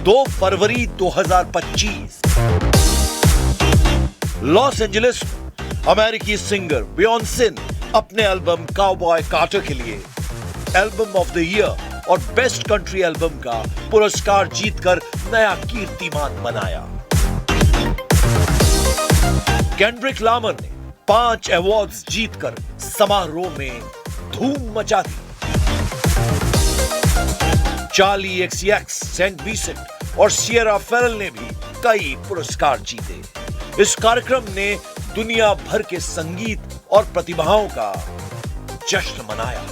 2 फरवरी 2025 Los Angeles में अमेरिकी singer बियोंसे ने अपने एल्बम काउबॉय कार्टर के लिए एल्बम ऑफ द ईयर और बेस्ट कंट्री एल्बम का पुरस्कार जीतकर नया कीर्तिमान बनाया। केंड्रिक लामर ने 5 अवार्ड्स जीतकर समारोह में धूम मचा दी। चार्ली XCX, सेंट विंसेंट और सियरा फेरल ने भी कई पुरस्कार जीते। इस कार्यक्रम ने दुनिया भर के संगीत और प्रतिभाओं का जश्न मनाया।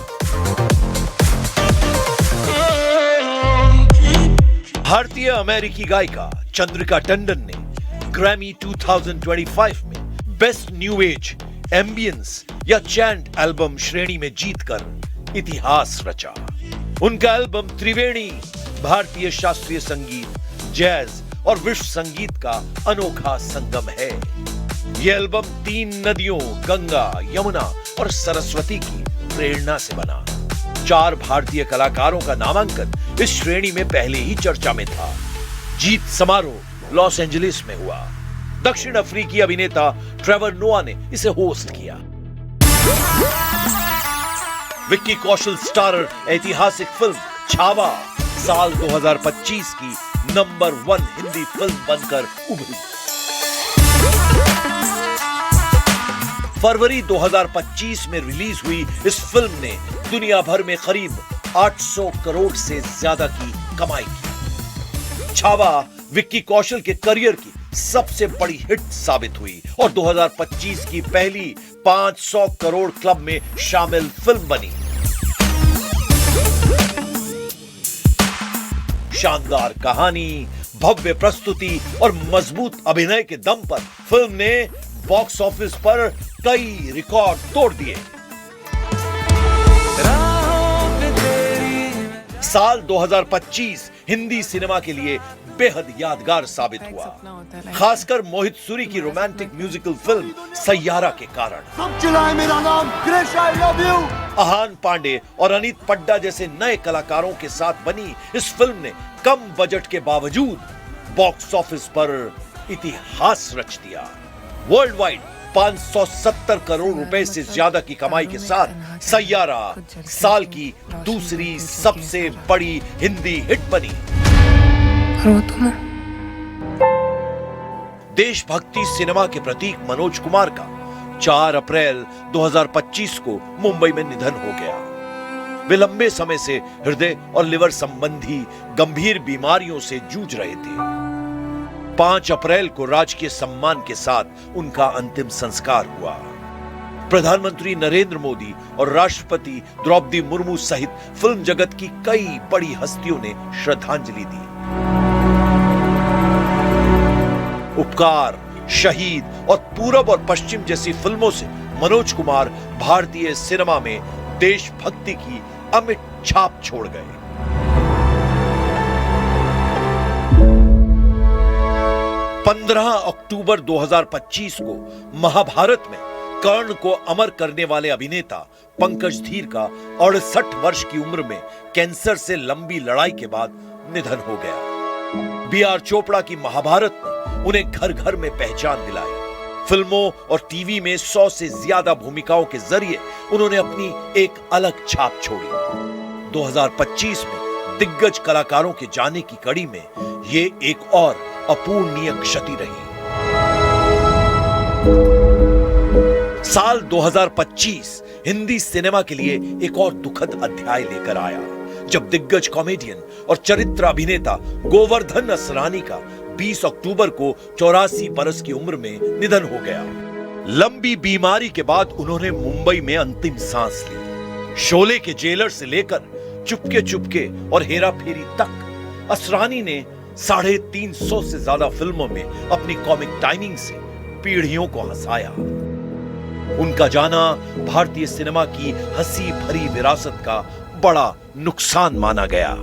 भारतीय अमेरिकी गायिका चंद्रिका टंडन ने ग्रैमी 2025 में बेस्ट न्यू एज, एम्बियंस या चैंट एल्बम श्रेणी में जीतकर इतिहास रचा। उनका एल्बम त्रिवेणी भारतीय शास्त्रीय संगीत, जैज और विश्व संगीत का अनोखा संगम है। यह एल्बम 3 नदियों गंगा, यमुना और सरस्वती की प्रेरणा से बना। 4 भारतीय कलाकारों का नामांकन इस श्रेणी में पहले ही चर्चा में था। जीत समारोह लॉस एंजलिस में हुआ। दक्षिण अफ्रीकी अभिनेता ट्रेवर नोआ ने इसे होस्ट किया। विक्की कौशल स्टारर ऐतिहासिक फिल्म छावा साल 2025 की नंबर 1 हिंदी फिल्म बनकर उभरी। फरवरी 2025 में रिलीज हुई इस फिल्म ने दुनिया भर में करीब 800 करोड़ से ज्यादा की कमाई की। छावा विक्की कौशल के करियर की सबसे बड़ी हिट साबित हुई और 2025 की पहली 500 करोड़ क्लब में शामिल फिल्म बनी। शानदार कहानी, भव्य प्रस्तुति और मजबूत अभिनय के दम पर फिल्म ने बॉक्स ऑफिस पर कई रिकॉर्ड तोड़ दिए। साल 2025 हिंदी सिनेमा के लिए बेहद यादगार साबित हुआ, खासकर मोहित सूरी की रोमांटिक म्यूजिकल फिल्म सैयारा के कारण। सब चिल्लाए मेरा नाम Krrish, I love you. Ahaan Pandey और अनीत पड्डा जैसे नए कलाकारों के साथ बनी इस फिल्म ने कम बजट के बावजूद बॉक्स ऑफिस पर इतिहास रच दिया। वर्ल्ड वाइड 570 करोड़ रुपए से ज्यादा की कमाई के साथ सैयारा साल की दूसरी सबसे बड़ी हिंदी हिट बनी। देशभक्ति सिनेमा के प्रतीक मनोज कुमार का 4 अप्रैल 2025 को मुंबई में निधन हो गया। वे लंबे समय से हृदय और लिवर संबंधी गंभीर बीमारियों से जूझ रहे थे। 5 अप्रैल को राजकीय सम्मान के साथ उनका अंतिम संस्कार हुआ। प्रधानमंत्री नरेंद्र मोदी और राष्ट्रपति द्रौपदी मुर्मू सहित फिल्म जगत की कई बड़ी हस्तियों ने श्रद्धांजलि दी। उपकार, शहीद और पूरब और पश्चिम जैसी फिल्मों से मनोज कुमार भारतीय सिनेमा में देशभक्ति की अमिट छाप छोड़ गए। अक्टूबर 2025 को महाभारत में कर्ण को अमर करने वाले अभिनेता पंकज धीर का 68 वर्ष की उम्र में कैंसर से लंबी लड़ाई के बाद निधन हो गया। B.R. चोपड़ा की महाभारत ने उन्हें घर घर में पहचान दिलाई। फिल्मों और टीवी में 100 से ज्यादा भूमिकाओं के जरिए उन्होंने अपनी एक अलग छाप छोड़ी। 2025 में दिग्गज कलाकारों के जाने की कड़ी में ये एक और अपूर्णीय क्षति रही। साल 2025 हिंदी सिनेमा के लिए एक और दुखद अध्याय लेकर आया, जब दिग्गज कॉमेडियन और चरित्र अभिनेता गोवर्धन असरानी का 20 अक्टूबर को 84 बरस की उम्र में निधन हो गया। लंबी बीमारी के बाद उन्होंने मुंबई में अंतिम सांस ली। शोले के जेलर से लेकर चुपके चुपके और हेरा फेरी तक असरानी ने 350 से ज्यादा फिल्मों में अपनी कॉमिक टाइमिंग से पीढ़ियों को हंसाया। उनका जाना भारतीय सिनेमा की हंसी भरी विरासत का बड़ा नुकसान माना गया।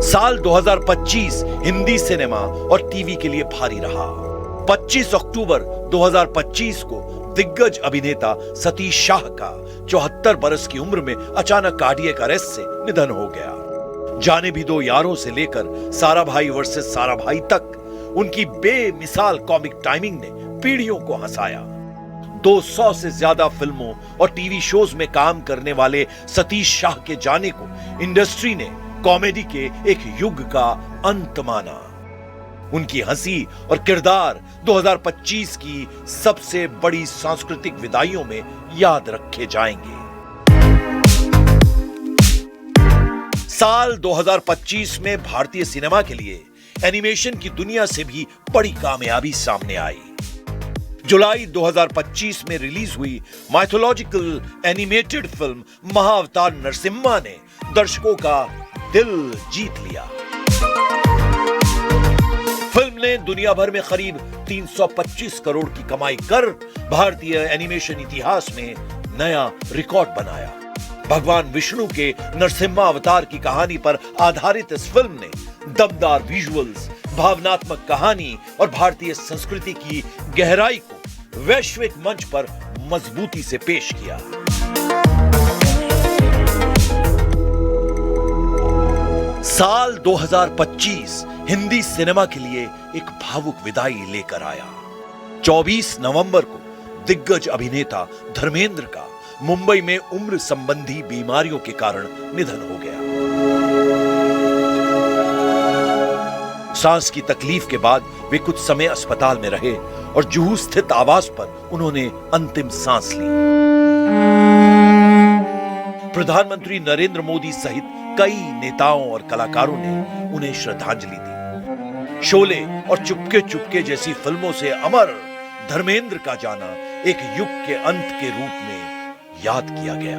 साल 2025 हिंदी सिनेमा और टीवी के लिए भारी रहा। 25 अक्टूबर 2025 को दिग्गज अभिनेता सतीश शाह का 74 बरस की उम्र में अचानक कार्डियक अरेस्ट से निधन हो गया। जाने भी दो यारों से लेकर सारा भाई वर्सेस सारा भाई तक उनकी बेमिसाल कॉमिक टाइमिंग ने पीढ़ियों को हंसाया। 200 से ज्यादा फिल्मों और टीवी शोज में काम करने वाले सतीश शाह के जाने को इंडस्ट्री ने कॉमेडी के एक युग का अंत माना। उनकी हंसी और किरदार 2025 की सबसे बड़ी सांस्कृतिक विदाइयों में याद रखे जाएंगे। साल 2025 में भारतीय सिनेमा के लिए एनिमेशन की दुनिया से भी बड़ी कामयाबी सामने आई। जुलाई 2025 में रिलीज हुई माइथोलॉजिकल एनिमेटेड फिल्म महाअवतार नरसिम्हा ने दर्शकों का दिल जीत लिया। फिल्म ने दुनिया भर में करीब 325 करोड़ की कमाई कर भारतीय एनिमेशन इतिहास में नया रिकॉर्ड बनाया। भगवान विष्णु के नरसिम्हा अवतार की कहानी पर आधारित इस फिल्म ने दमदार विजुअल्स, भावनात्मक कहानी और भारतीय संस्कृति की गहराई को वैश्विक मंच पर मजबूती से पेश किया। साल 2025 हिंदी सिनेमा के लिए एक भावुक विदाई लेकर आया। 24 नवंबर को दिग्गज अभिनेता धर्मेंद्र का मुंबई में उम्र संबंधी बीमारियों के कारण निधन हो गया। सांस की तकलीफ के बाद वे कुछ समय अस्पताल में रहे और जुहू स्थित आवास पर उन्होंने अंतिम सांस ली। प्रधानमंत्री नरेंद्र मोदी सहित कई नेताओं और कलाकारों ने उन्हें श्रद्धांजलि दी। शोले और चुपके चुपके जैसी फिल्मों से अमर धर्मेंद्र का जाना एक युग के अंत के रूप में याद किया गया।